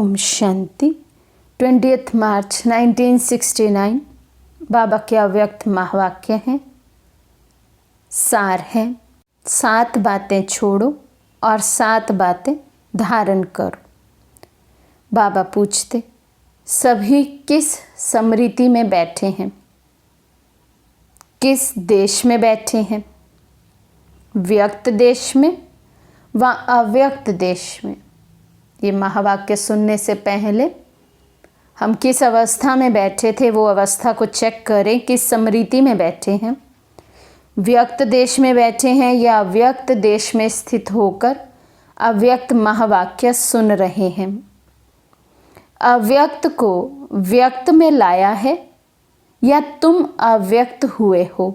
ओम शांति। 20 मार्च 1969 बाबा के अव्यक्त महावाक्य हैं, सार है, 7 बातें छोड़ो और 7 बातें धारण करो। बाबा पूछते, सभी किस स्मृति में बैठे हैं, किस देश में बैठे हैं? व्यक्त देश में व अव्यक्त देश में। ये महावाक्य सुनने से पहले हम किस अवस्था में बैठे थे वो अवस्था को चेक करें, किस स्मृति में बैठे हैं। व्यक्त देश में बैठे हैं या अव्यक्त देश में स्थित होकर अव्यक्त महावाक्य सुन रहे हैं। अव्यक्त को व्यक्त में लाया है या तुम अव्यक्त हुए हो?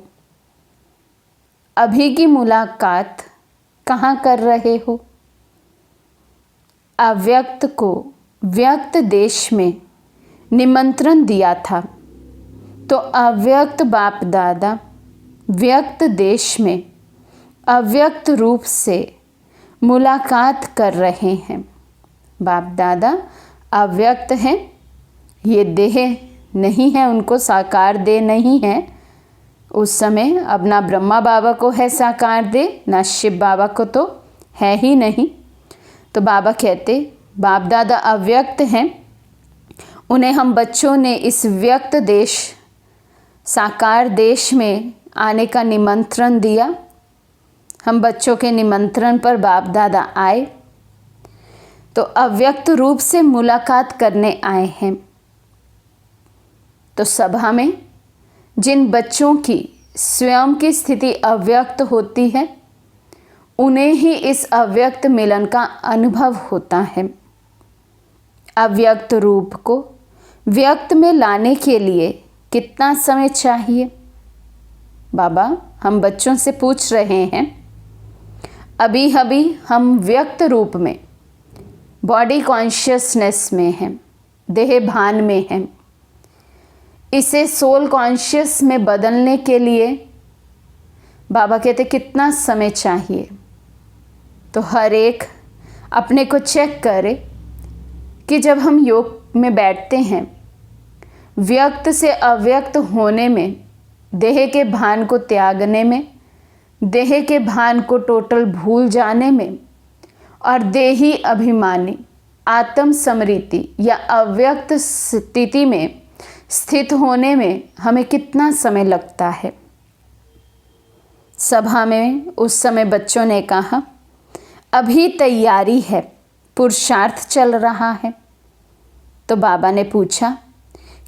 अभी की मुलाकात कहाँ कर रहे हो? अव्यक्त को व्यक्त देश में निमंत्रण दिया था, तो अव्यक्त बाप दादा व्यक्त देश में अव्यक्त रूप से मुलाकात कर रहे हैं। बाप दादा अव्यक्त हैं, ये देह नहीं है, उनको साकार देह नहीं है। उस समय अब ना ब्रह्मा बाबा को है साकार देह, ना शिव बाबा को तो है ही नहीं। तो बाबा कहते बाप दादा अव्यक्त हैं, उन्हें हम बच्चों ने इस व्यक्त देश साकार देश में आने का निमंत्रण दिया। हम बच्चों के निमंत्रण पर बाप दादा आए, तो अव्यक्त रूप से मुलाकात करने आए हैं। तो सभा में जिन बच्चों की स्वयं की स्थिति अव्यक्त होती है, उन्हें ही इस अव्यक्त मिलन का अनुभव होता है। अव्यक्त रूप को व्यक्त में लाने के लिए कितना समय चाहिए? बाबा हम बच्चों से पूछ रहे हैं। अभी अभी हम व्यक्त रूप में बॉडी कॉन्शियसनेस में हैं, देह भान में हैं। इसे सोल कॉन्शियस में बदलने के लिए बाबा कहते कितना समय चाहिए? तो हर एक अपने को चेक करे कि जब हम योग में बैठते हैं, व्यक्त से अव्यक्त होने में, देह के भान को त्यागने में, देह के भान को टोटल भूल जाने में और देही अभिमानी आत्म स्मृति या अव्यक्त स्थिति में स्थित होने में हमें कितना समय लगता है? सभा में उस समय बच्चों ने कहा अभी तैयारी है, पुरुषार्थ चल रहा है। तो बाबा ने पूछा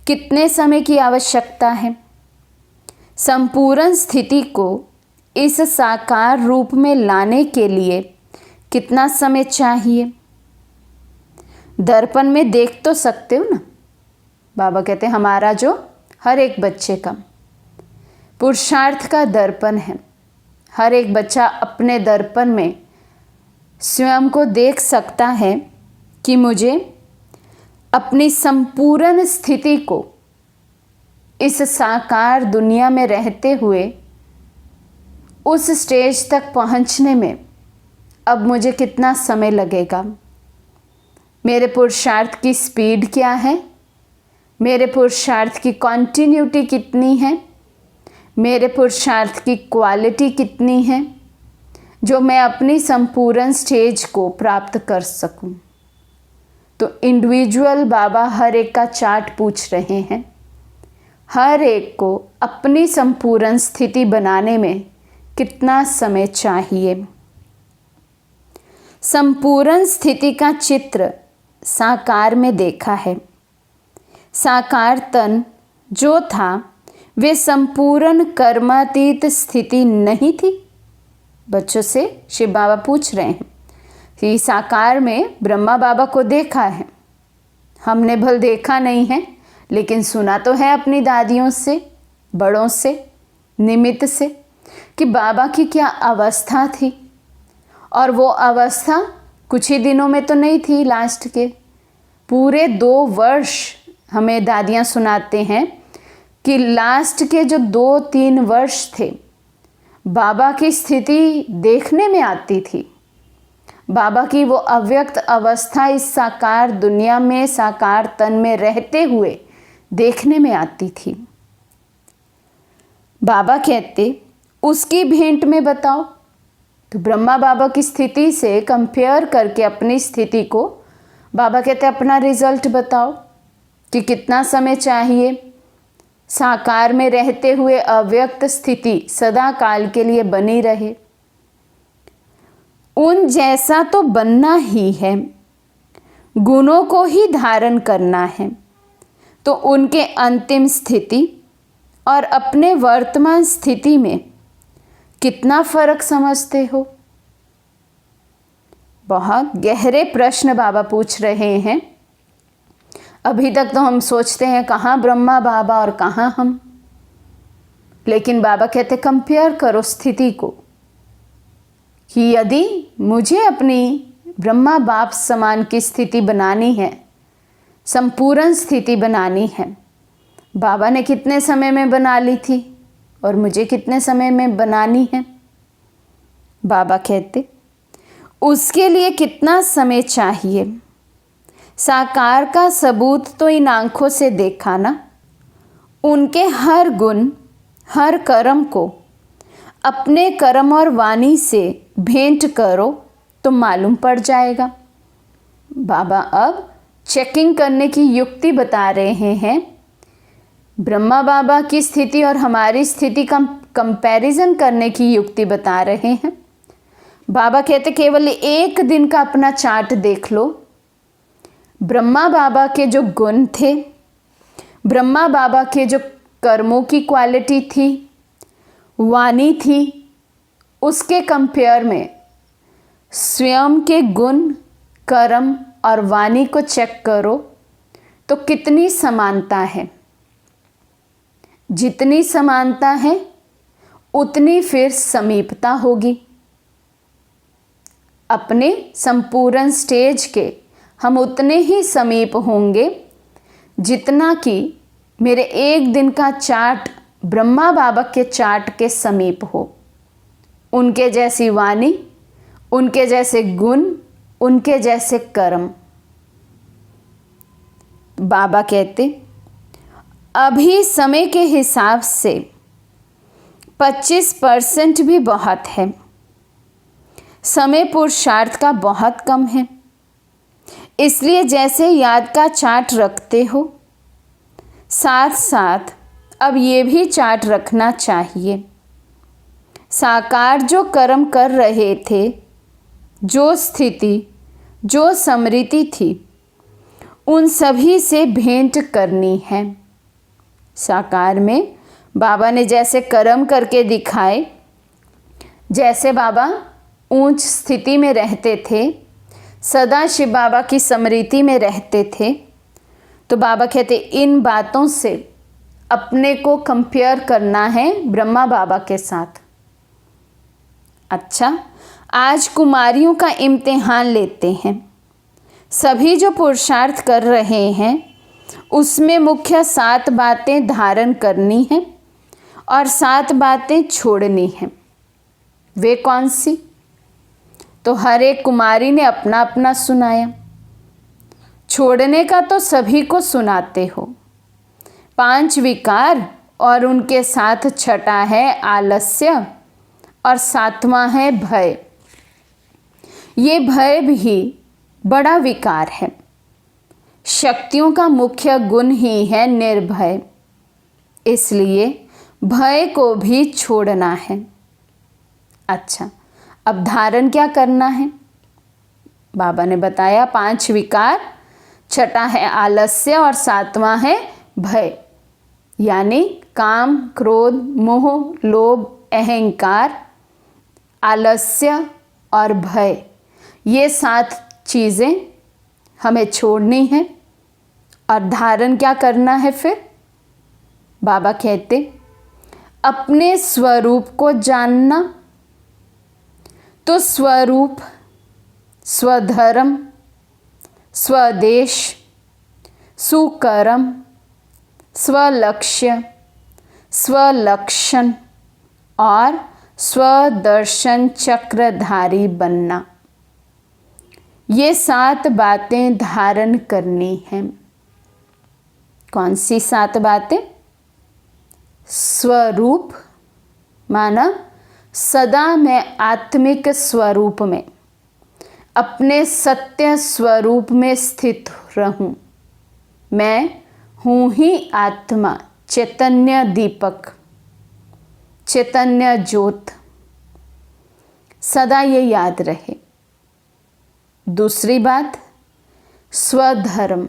कितने समय की आवश्यकता है? संपूर्ण स्थिति को इस साकार रूप में लाने के लिए कितना समय चाहिए? दर्पण में देख तो सकते हो ना? बाबा कहते हमारा जो हर एक बच्चे का पुरुषार्थ का दर्पण है। हर एक बच्चा अपने दर्पण में स्वयं को देख सकता है कि मुझे अपनी संपूर्ण स्थिति को इस साकार दुनिया में रहते हुए उस स्टेज तक पहुंचने में अब मुझे कितना समय लगेगा? मेरे पुरुषार्थ की स्पीड क्या है? मेरे पुरुषार्थ की कॉन्टिन्यूटी कितनी है? मेरे पुरुषार्थ की क्वालिटी कितनी है जो मैं अपनी संपूर्ण स्टेज को प्राप्त कर सकूं? तो इंडिविजुअल बाबा हर एक का चार्ट पूछ रहे हैं। हर एक को अपनी संपूर्ण स्थिति बनाने में कितना समय चाहिए? संपूर्ण स्थिति का चित्र साकार में देखा है। साकार तन जो था वे संपूर्ण कर्मातीत स्थिति नहीं थी। बच्चों से शिव बाबा पूछ रहे हैं कि साकार में ब्रह्मा बाबा को देखा है, हमने भल देखा नहीं है, लेकिन सुना तो है अपनी दादियों से, बड़ों से, निमित्त से कि बाबा की क्या अवस्था थी। और वो अवस्था कुछ ही दिनों में तो नहीं थी, लास्ट के पूरे 2 वर्ष हमें दादियाँ सुनाते हैं कि लास्ट के जो 2-3 वर्ष थे बाबा की स्थिति देखने में आती थी। बाबा की वो अव्यक्त अवस्था इस साकार दुनिया में, साकार तन में रहते हुए देखने में आती थी। बाबा कहते उसकी भेंट में बताओ। तो ब्रह्मा बाबा की स्थिति से कंपेयर करके अपनी स्थिति को बाबा कहते अपना रिजल्ट बताओ कि कितना समय चाहिए साकार में रहते हुए अव्यक्त स्थिति सदा काल के लिए बनी रहे। उन जैसा तो बनना ही है, गुणों को ही धारण करना है। तो उनके अंतिम स्थिति और अपने वर्तमान स्थिति में कितना फर्क समझते हो? बहुत गहरे प्रश्न बाबा पूछ रहे हैं। अभी तक तो हम सोचते हैं कहाँ ब्रह्मा बाबा और कहाँ हम, लेकिन बाबा कहते कंपेयर करो स्थिति को कि यदि मुझे अपनी ब्रह्मा बाप समान की स्थिति बनानी है, संपूर्ण स्थिति बनानी है, बाबा ने कितने समय में बना ली थी और मुझे कितने समय में बनानी है? बाबा कहते उसके लिए कितना समय चाहिए? साकार का सबूत तो इन आंखों से देखा ना। उनके हर गुण, हर कर्म को अपने कर्म और वाणी से भेंट करो तो मालूम पड़ जाएगा। बाबा अब चेकिंग करने की युक्ति बता रहे हैं। ब्रह्मा बाबा की स्थिति और हमारी स्थिति का कंपैरिजन करने की युक्ति बता रहे हैं। बाबा कहते केवल एक दिन का अपना चार्ट देख लो। ब्रह्मा बाबा के जो गुण थे, ब्रह्मा बाबा के जो कर्मों की क्वालिटी थी, वाणी थी, उसके कंपेयर में स्वयं के गुण, कर्म और वाणी को चेक करो तो कितनी समानता है। जितनी समानता है उतनी फिर समीपता होगी। अपने संपूर्ण स्टेज के हम उतने ही समीप होंगे जितना कि मेरे एक दिन का चार्ट ब्रह्मा बाबा के चार्ट के समीप हो। उनके जैसी वाणी, उनके जैसे गुण, उनके जैसे कर्म। बाबा कहते अभी समय के हिसाब से 25% भी बहुत है। समय पुरुषार्थ का बहुत कम है। इसलिए जैसे याद का चार्ट रखते हो, साथ साथ अब ये भी चार्ट रखना चाहिए। साकार जो कर्म कर रहे थे, जो स्थिति, जो स्मृति थी, उन सभी से भेंट करनी है। साकार में बाबा ने जैसे कर्म करके दिखाए, जैसे बाबा ऊंच स्थिति में रहते थे, सदा शिव बाबा की स्मृति में रहते थे, तो बाबा कहते इन बातों से अपने को कंपेयर करना है ब्रह्मा बाबा के साथ। अच्छा, आज कुमारियों का इम्तिहान लेते हैं। सभी जो पुरुषार्थ कर रहे हैं उसमें मुख्य 7 बातें धारण करनी है और 7 बातें छोड़नी हैं। वे कौन सी? तो हर एक कुमारी ने अपना अपना सुनाया। छोड़ने का तो सभी को सुनाते हो। 5 विकार और उनके साथ छठा है आलस्य और 7वां है भय। ये भय भी बड़ा विकार है। शक्तियों का मुख्य गुण ही है निर्भय, इसलिए भय को भी छोड़ना है। अच्छा, अब धारण क्या करना है? बाबा ने बताया 5 विकार, छठा है आलस्य और 7वां है भय, यानी काम, क्रोध, मोह, लोभ, अहंकार, आलस्य और भय। ये 7 चीज़ें हमें छोड़नी है। और धारण क्या करना है फिर? बाबा कहते अपने स्वरूप को जानना। तो स्वरूप, स्वधर्म, स्वदेश, सुकर्म, स्वलक्ष्य, स्वलक्षण और स्वदर्शन चक्रधारी बनना। ये 7 बातें धारण करनी हैं। कौन सी 7 बातें? स्वरूप, माना सदा मैं आत्मिक स्वरूप में, अपने सत्य स्वरूप में स्थित रहूं। मैं हूँ ही आत्मा, चैतन्य दीपक, चैतन्य ज्योत। सदा ये याद रहे। दूसरी बात, स्वधर्म,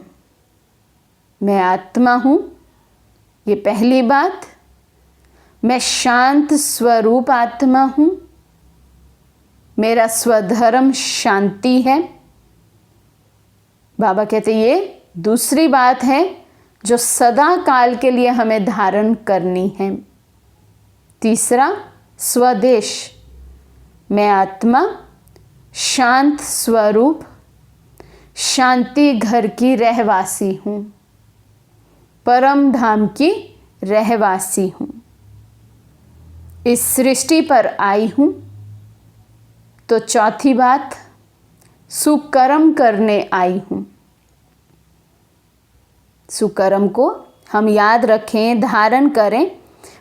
मैं आत्मा हूँ, ये पहली बात। मैं शांत स्वरूप आत्मा हूँ, मेरा स्वधर्म शांति है। बाबा कहते ये दूसरी बात है जो सदा काल के लिए हमें धारण करनी है। तीसरा, स्वदेश, मैं आत्मा शांत स्वरूप शांति घर की रहवासी हूँ, परम धाम की रहवासी हूँ। इस सृष्टि पर आई हूँ। तो चौथी बात, सुकर्म करने आई हूँ। सुकर्म को हम याद रखें, धारण करें।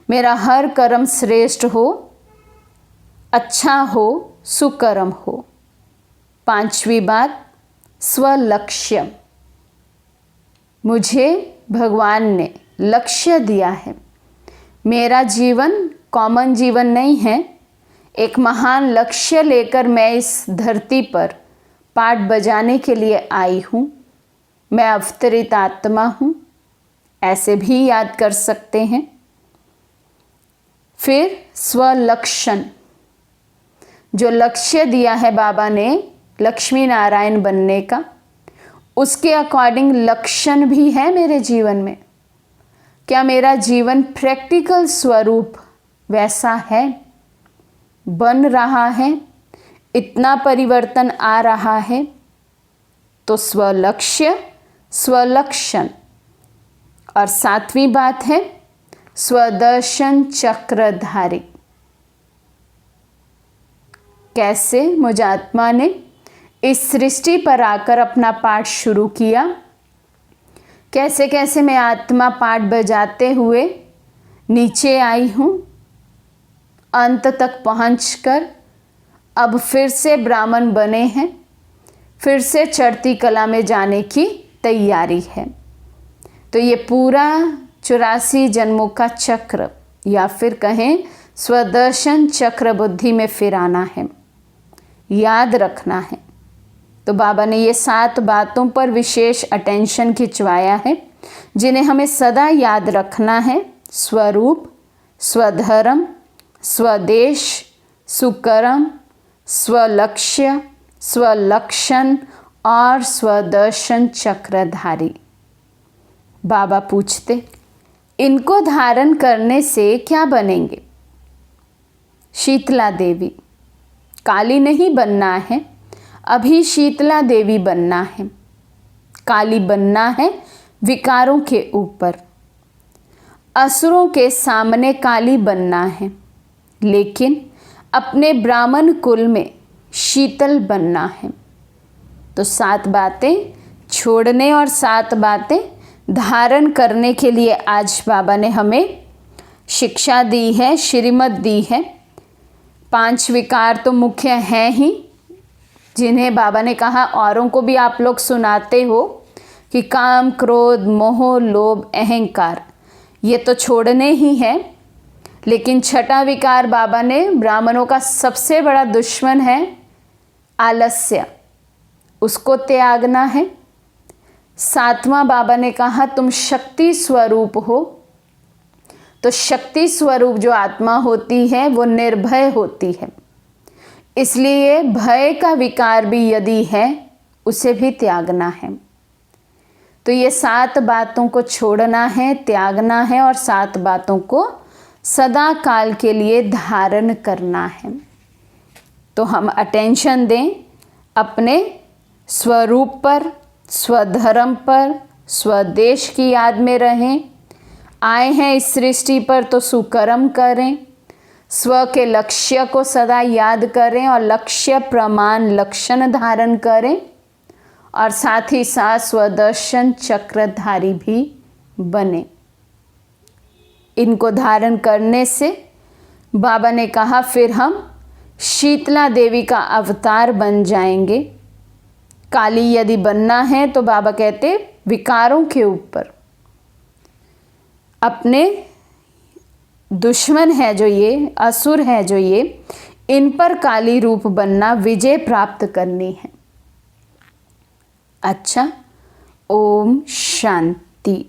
मेरा हर कर्म श्रेष्ठ हो, अच्छा हो, सुकर्म हो। पांचवी बात, स्वलक्ष्य, मुझे भगवान ने लक्ष्य दिया है। मेरा जीवन कॉमन जीवन नहीं है। एक महान लक्ष्य लेकर मैं इस धरती पर पाठ बजाने के लिए आई हूँ। मैं अवतरित आत्मा हूँ, ऐसे भी याद कर सकते हैं। फिर स्वलक्षण, जो लक्ष्य दिया है बाबा ने लक्ष्मी नारायण बनने का, उसके अकॉर्डिंग लक्षण भी है मेरे जीवन में। क्या मेरा जीवन प्रैक्टिकल स्वरूप वैसा है, बन रहा है, इतना परिवर्तन आ रहा है? तो स्वलक्ष्य, स्वलक्षण। और 7वीं बात है स्वदर्शन चक्रधारी। कैसे मुझ आत्मा ने इस सृष्टि पर आकर अपना पाठ शुरू किया, कैसे कैसे मैं आत्मा पाठ बजाते हुए नीचे आई हूँ, अंत तक पहुँचकर अब फिर से ब्राह्मण बने हैं, फिर से चढ़ती कला में जाने की तैयारी है। तो ये पूरा 84 जन्मों का चक्र, या फिर कहें स्वदर्शन चक्र बुद्धि में फिर आना है, याद रखना है। तो बाबा ने ये 7 बातों पर विशेष अटेंशन खिंचवाया है, जिन्हें हमें सदा याद रखना है। स्वरूप, स्वधर्म, स्वदेश, सुकर्म, स्वलक्ष्य, स्वलक्षण और स्वदर्शन चक्रधारी। बाबा पूछते, इनको धारण करने से क्या बनेंगे? शीतला देवी। काली नहीं बनना है, अभी शीतला देवी बनना है। काली बनना है विकारों के ऊपर, असुरों के सामने काली बनना है, लेकिन अपने ब्राह्मण कुल में शीतल बनना है। तो 7 बातें छोड़ने और 7 बातें धारण करने के लिए आज बाबा ने हमें शिक्षा दी है, श्रीमत दी है। 5 विकार तो मुख्य हैं ही, जिन्हें बाबा ने कहा औरों को भी आप लोग सुनाते हो कि काम, क्रोध, मोह, लोभ, अहंकार, ये तो छोड़ने ही हैं। लेकिन 6वां विकार बाबा ने ब्राह्मणों का सबसे बड़ा दुश्मन है आलस्य, उसको त्यागना है। 7वां बाबा ने कहा तुम शक्ति स्वरूप हो। तो शक्ति स्वरूप जो आत्मा होती है वो निर्भय होती है, इसलिए भय का विकार भी यदि है उसे भी त्यागना है। तो ये 7 बातों को छोड़ना है, त्यागना है और 7 बातों को सदा काल के लिए धारण करना है। तो हम अटेंशन दें अपने स्वरूप पर, स्वधर्म पर, स्वदेश की याद में रहें। आए हैं इस सृष्टि पर तो सुकर्म करें, स्व के लक्ष्य को सदा याद करें और लक्ष्य प्रमाण लक्षण धारण करें। और साथ ही साथ स्वदर्शन चक्रधारी भी बने। इनको धारण करने से बाबा ने कहा फिर हम शीतला देवी का अवतार बन जाएंगे। काली यदि बनना है तो बाबा कहते विकारों के ऊपर, अपने दुश्मन है जो ये असुर है जो ये, इन पर काली रूप बनना, विजय प्राप्त करनी है। अच्छा, ओम शांति।